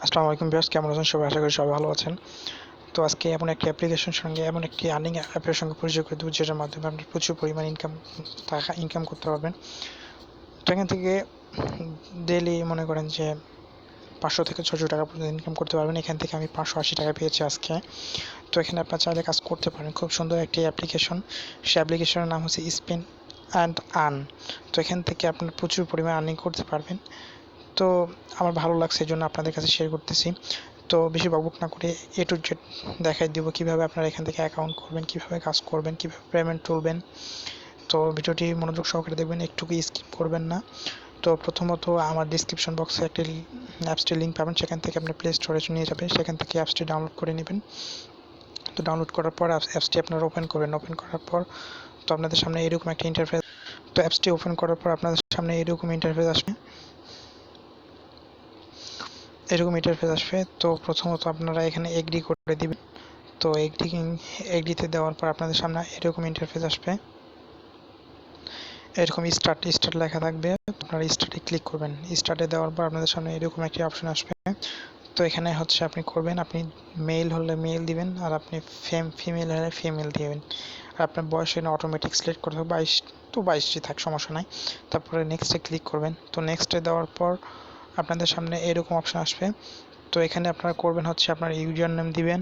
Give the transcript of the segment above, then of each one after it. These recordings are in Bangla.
আসসালামু আলাইকুম ভিউয়ার্স, কেমন আছেন সবাই? আশা করি সবাই ভালো আছেন। তো আজকে এমন একটি অ্যাপ্লিকেশন সঙ্গে এমন একটি আর্নিং অ্যাপের সঙ্গে পরিচয় করে দেবো, যেটার মাধ্যমে আপনি প্রচুর পরিমাণ টাকা ইনকাম করতে পারবেন। তো এখান থেকে ডেইলি মনে করেন যে 500 থেকে 600 টাকা পর্যন্ত ইনকাম করতে পারবেন। এখান থেকে আমি 580 টাকা পেয়েছি আজকে। তো এখানে আপনার চাইলে কাজ করতে পারেন। খুব সুন্দর একটি অ্যাপ্লিকেশন। সেই অ্যাপ্লিকেশনের নাম হচ্ছে স্পেন অ্যান্ড আর্ন। তো এখান থেকে আপনার প্রচুর পরিমাণ আর্নিং করতে পারবেন। তো আমার ভালো লাগছে, এই জন্য আপনাদের কাছে শেয়ার করতেছি। তো বেশি বকবক না করে এ টু জেড দেখাই দিব কীভাবে আপনারা এখান থেকে অ্যাকাউন্ট করবেন, কীভাবে কাজ করবেন, কীভাবে পেমেন্ট তুলবেন। তো ভিডিওটি মনোযোগ সহকারে দেখবেন, একটুকু স্কিপ করবেন না। তো প্রথমত আমার ডিসক্রিপশন বক্সে একটি অ্যাপসটির লিঙ্ক পাবেন, সেখান থেকে আপনি প্লে স্টোরে নিয়ে যাবেন, সেখান থেকে অ্যাপসটি ডাউনলোড করে নেবেন। তো ডাউনলোড করার পর অ্যাপসটি আপনারা ওপেন করবেন। ওপেন করার পর তো আপনাদের সামনে এরকম একটা ইন্টারফেস। তো অ্যাপসটি ওপেন করার পর আপনাদের সামনে এরকম ইন্টারফেস আসবে। তো প্রথমত আপনারা এখানে এগ্রি করে দিবেন। তো এগ্রিতে দেওয়ার পর আপনাদের সামনে এরকম ইন্টারফেস আসবে। এরকম স্টার্ট লেখা থাকবে, আপনারা স্টার্টে ক্লিক করবেন। স্টার্টে দেওয়ার পর আপনাদের সামনে এরকম একটি অপশন আসবে। তো এখানে হচ্ছে আপনি করবেন, আপনি মেল হলে মেল দিবেন, আর আপনি ফিমেল হলে ফিমেল দিবেন। আর আপনার বয়স এখানে অটোমেটিক সিলেক্ট করতে হবে 22, তো 22ই থাক, সমস্যা নাই। তারপরে নেক্সটে ক্লিক করবেন। তো নেক্সটে দেওয়ার পর আপনাদের সামনে এরকম অপশন আসবে। তো এখানে আপনারা করবেন হচ্ছে আপনার ইউজার নেম দিবেন,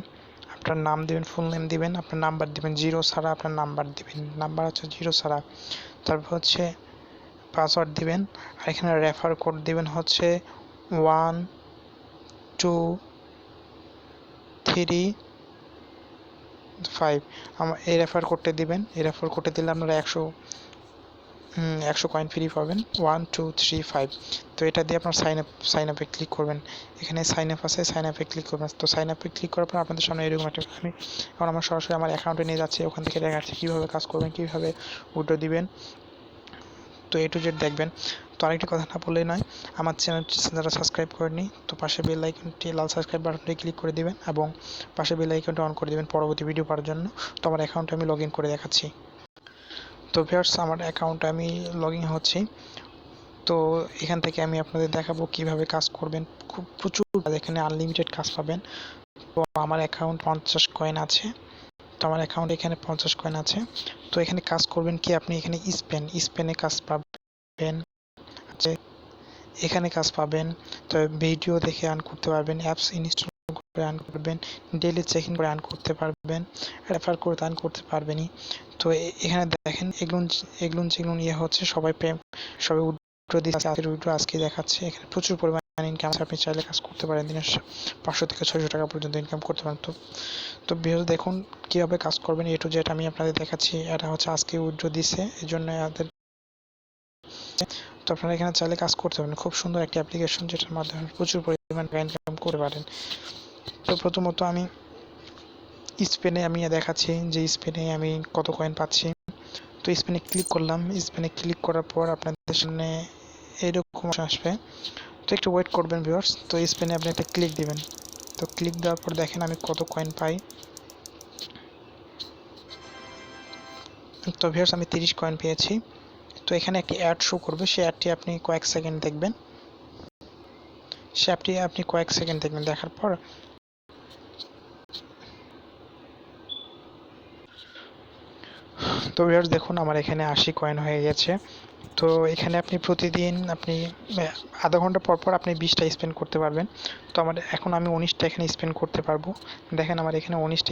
আপনার নাম দিবেন, ফুল নেম দিবেন, আপনার নাম্বার দিবেন, জিরো ছাড়া আপনার নাম্বার দিবেন, নাম্বার হচ্ছে জিরো ছাড়া। তারপর হচ্ছে পাসওয়ার্ড দিবেন, আর এখানে রেফার কোড দিবেন হচ্ছে 123 আমার এই রেফার কোডটা দিবেন। এই রেফার কোডটা দিলে আপনারা 100 কয়েন ফ্রি পাবেন, 1235। তো এটা দিয়ে আপনার সাইন আপে ক্লিক করবেন। এখানে সাইন আপ আছে, সাইন আপে ক্লিক করবেন। তো সাইন আপে ক্লিক করার পর আপনাদের সামনে এরকম একটা, আমি এখন আমার সরাসরি আমার অ্যাকাউন্টে নিয়ে যাচ্ছি, ওখান থেকে দেখাচ্ছি কীভাবে কাজ করবেন, কীভাবে উইথড্র দিবেন। তো এ টু জেড দেখবেন। তো আরেকটি কথা না বললেই নয়, আমার চ্যানেলটি যারা সাবস্ক্রাইব করেনি, তো পাশে বেল আইকনটি, লাল সাবস্ক্রাইব বাটনটি ক্লিক করে দিবেন এবং পাশে বেল আইকনটি অন করে দিবেন পরবর্তী ভিডিও পাওয়ার জন্য। তো আমার অ্যাকাউন্টে আমি লগ ইন করে দেখাচ্ছি। তো ভিউয়ার্স, আমার অ্যাকাউন্টে আমি লগ ইন হচ্ছি। তো এখান থেকে আমি আপনাদের দেখাবো কিভাবে কাজ করবেন। খুব প্রচুর এখানে আনলিমিটেড কাজ পাবেন। তো আমার অ্যাকাউন্ট 50 কয়েন আছে। তো আমার অ্যাকাউন্ট এখানে 50 কয়েন আছে। তো এখানে কাজ করবেন কি, আপনি এখানে স্পেনে কাজ পাবেন, এখানে কাজ পাবেন। তো ভিডিও দেখে আর্ন করতে পারবেন, অ্যাপস ইনস্টল করে আর্ন করবেন, ডেইলি চেক ইন করে আর্ন করতে পারবেন, রেফার করে আর্ন করতে পারবেনই। তো এখানে দেখেন এগুলো যেগুলো হচ্ছে সবাই উইথড্র দিচ্ছে, উইথড্র আজকে দেখাচ্ছে। এখানে প্রচুর পরিমাণ ইনকাম আছে, আপনি চাইলে কাজ করতে পারেন, দিনে 500 থেকে 600 টাকা পর্যন্ত ইনকাম করতে পারেন। তো ভিডিও দেখুন কীভাবে কাজ করবেন, এ টু জেড আমি আপনাদের দেখাচ্ছি। এটা হচ্ছে আজকে উইথড্র দিচ্ছে, এই জন্য এদের। তো আপনারা এখানে চাইলে কাজ করতে পারেন। খুব সুন্দর একটি অ্যাপ্লিকেশন, যেটার মাধ্যমে প্রচুর পরিমাণ ইনকাম করতে পারেন। তো প্রথমত আমি স্পেনে দেখাচ্ছি যে স্পেনে আমি কত কয়েন পাচ্ছি। তো স্পেনে ক্লিক করলাম। স্পেনে ক্লিক করার পর আপনাদের সামনে এরকম আসবে। তো একটু ওয়েট করবেন ভিউয়ার্স। তো স্পেনে আপনি একটা ক্লিক দিবেন। তো ক্লিক দেওয়ার পর দেখেন আমি কত কয়েন পাই। তো ভিউয়ার্স, আমি 30 কয়েন পেয়েছি। তো এখানে একটি অ্যাড শো করবে, সেই অ্যাডটি আপনি কয়েক সেকেন্ড দেখবেন। দেখার পর তো ভিউয়ার্স দেখুন, আমার এখানে 80 কয়েন হয়ে গেছে। তো এখানে আপনি প্রতিদিন আপনি আধা ঘন্টা পর পর আপনি 20টা স্পেন্ড করতে পারবেন। তো আমার এখন আমি 19টা এখানে স্পেন্ড করতে পারবো। দেখেন আমার এখানে 19টা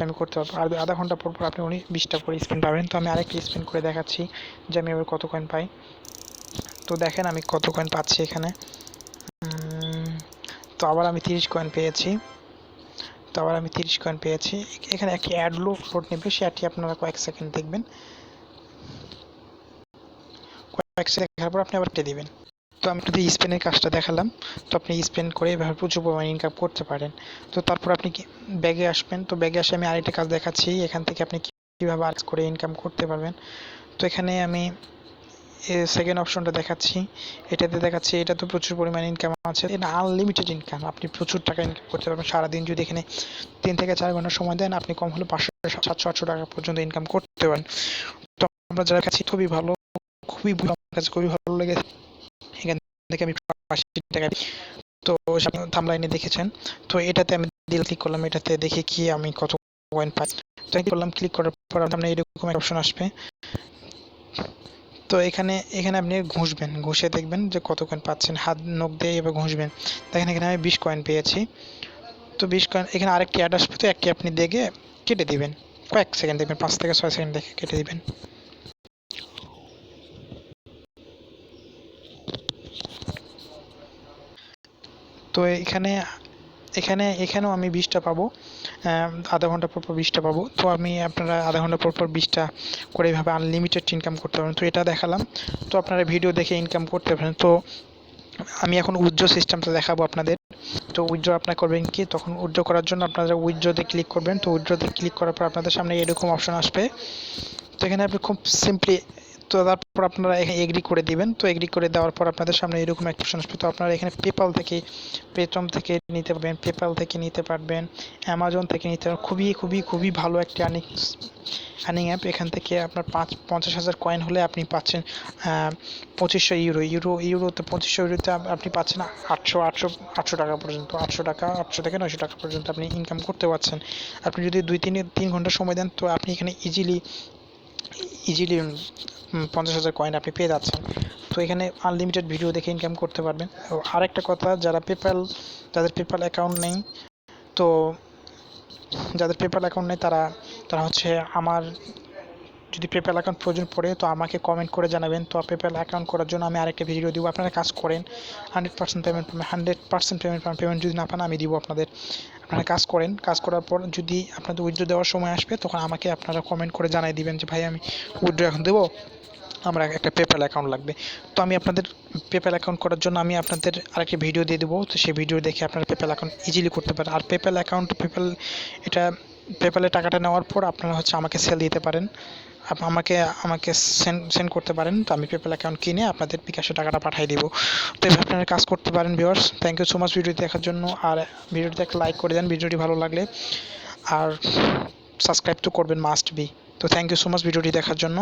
আমি করতে পারবো। আর আধা ঘন্টা পর পর আপনি 20টা করে স্পেন্ড পাবেন। তো আমি আরেকটা স্পেন্ড করে দেখাচ্ছি যে আমি এবার কত কয়েন পাই। তো দেখেন আমি কত কয়েন পাচ্ছি এখানে। তো আবার আমি 30 কয়েন পেয়েছি। এখানে একটি অ্যাড লোড নেবে, সে অ্যাডটি আপনারা কয়েক সেকেন্ড দেখবেন। কয়েক সেকেন্ড দেখার পর আপনি আবার কেটে দিবেন। তো আমি যদি স্পেনের কাজটা দেখালাম। তো আপনি স্পেন করে এভাবে প্রচুর পরিমাণে ইনকাম করতে পারেন। তো তারপর আপনি ব্যাগে আসবেন। তো ব্যাগে আসে আমি আরেকটা কাজ দেখাচ্ছি, এখান থেকে আপনি কীভাবে আর্ন করে ইনকাম করতে পারবেন। তো এখানে আমি সেকেন্ড অপশনটা দেখাচ্ছি, এটাতে দেখাচ্ছি। এটা তো প্রচুর পরিমাণে ইনকাম আছে, এটা আনলিমিটেড ইনকাম, আপনি প্রচুর টাকা ইনকাম করতে পারবেন। সারাদিন যদি এখানে 3 থেকে 4 ঘন্টা সময় দেন, আপনি কম হলে 500, 700, 800 টাকা পর্যন্ত ইনকাম করতে পারেন। তো আমরা যারা কাছে খুবই ভালো, খুবই ভালো লেগেছে। এখান থেকে আমি 80 টাকা তো থাম্বলাইনে দেখেছেন। তো এটাতে আমি ক্লিক করলাম, এটাতে দেখি কি আমি কত কয়েন পাই। তো করলাম, ক্লিক করার পর আপনার এরকম একটা অপশন আসবে। তো এখানে আপনি ঘুষে দেখবেন যে কত কয়েন পাচ্ছেন, হাত নখ দিয়ে এবার ঘুষবেন। দেখেন এখানে আমি 20 কয়েন পেয়েছি। তো 20 কয়েন, এখানে আরেকটি অ্যাড আসবে, তো একটি আপনি দেখে কেটে দিবেন, কয়েক সেকেন্ড দেখবেন, 5 থেকে 6 সেকেন্ড দেখে কেটে দিবেন। তো এখানেও আমি 20টা পাবো, আধা ঘন্টা পর পর 20টা পাবো। তো আপনারা আধা ঘন্টা পর পর 20টা করে এইভাবে আনলিমিটেড ইনকাম করতে পারবেন। তো এটা দেখালাম, তো আপনারা ভিডিও দেখে ইনকাম করতে পারেন। তো আমি এখন উইথড্র সিস্টেমটা দেখাবো আপনাদের। তো উইথড্র আপনারা করবেন কি, তখন উইথড্র করার জন্য আপনারা উইথড্রতে ক্লিক করবেন। তো উইথড্রতে ক্লিক করার পর আপনাদের সামনে এরকম অপশন আসবে। তো এখানে আপনি খুব সিম্পলি, তো তারপর আপনারা এখানে এগ্রি করে দিবেন। তো এগ্রি করে দেওয়ার পর আপনাদের সামনে এরকম একটা অপশন আসবে। তো আপনারা এখানে পেপাল থেকে, পেটম থেকে নিতে পারবেন, পেপাল থেকে নিতে পারবেন, অ্যামাজন থেকে নিতে পারবেন। খুবই খুবই খুবই ভালো একটি আর্নিং অ্যাপ। এখান থেকে আপনার 50,000 কয়েন হলে আপনি পাচ্ছেন 2500 ইউরোতে 2500 ইউরোতে আপনি পাচ্ছেন 800 টাকা পর্যন্ত, 800 থেকে 900 টাকা পর্যন্ত আপনি ইনকাম করতে পারছেন। আপনি যদি 3 ঘন্টা সময় দেন, তো আপনি এখানে ইজিলি 50,000 কয়েন আপনি পেয়ে যাচ্ছেন। তো এখানে আনলিমিটেড ভিডিও দেখে ইনকাম করতে পারবেন। আরেকটা কথা, যাদের পেপ্যাল অ্যাকাউন্ট নেই, তো যাদের পেপ্যাল অ্যাকাউন্ট নেই তারা হচ্ছে, আমার যদি পেপ্যাল অ্যাকাউন্ট প্রয়োজন পড়ে তো আমাকে কমেন্ট করে জানাবেন। তো পেপ্যাল অ্যাকাউন্ট করার জন্য আমি আরেকটা ভিডিও দিব। আপনারা কাজ করেন, 100% পেমেন্ট পাবেন, 100% পেমেন্ট যদি না পান আমি দিব আপনাদের। আপনারা কাজ করেন, কাজ করার পর যদি আপনাদের উইথড্র দেওয়ার সময় আসবে, তখন আমাকে আপনারা কমেন্ট করে জানাই দিবেন যে ভাই আমি উইথড্র এখন দেবো, আমরা একটা পেপ্যাল অ্যাকাউন্ট লাগবে। তো আমি আপনাদের পেপ্যাল অ্যাকাউন্ট করার জন্য আমি আপনাদের আরেকটি ভিডিও দিয়ে দেবো। তো সেই ভিডিও দেখে আপনারা পেপ্যাল অ্যাকাউন্ট ইজিলি করতে পারেন। আর পেপ্যাল অ্যাকাউন্ট, এটা পেপ্যালে টাকাটা নেওয়ার পর আপনারা হচ্ছে আমাকে সেল দিতে পারেন, আমাকে আমাকে সেন্ড করতে পারেন। তো আমি পেপ্যাল অ্যাকাউন্ট কিনে আপনাদের বিকাশে টাকাটা পাঠিয়ে দিব। তো এভাবে আপনারা কাজ করতে পারেন viewers. Thank you so much ভিডিওটি দেখার জন্য। আর ভিডিওটি একটা লাইক করে দেন ভিডিওটি ভালো লাগলে, আর সাবস্ক্রাইব তো করবেন মাস্ট বি। তো থ্যাংক ইউ সো মাচ ভিডিওটি দেখার জন্য।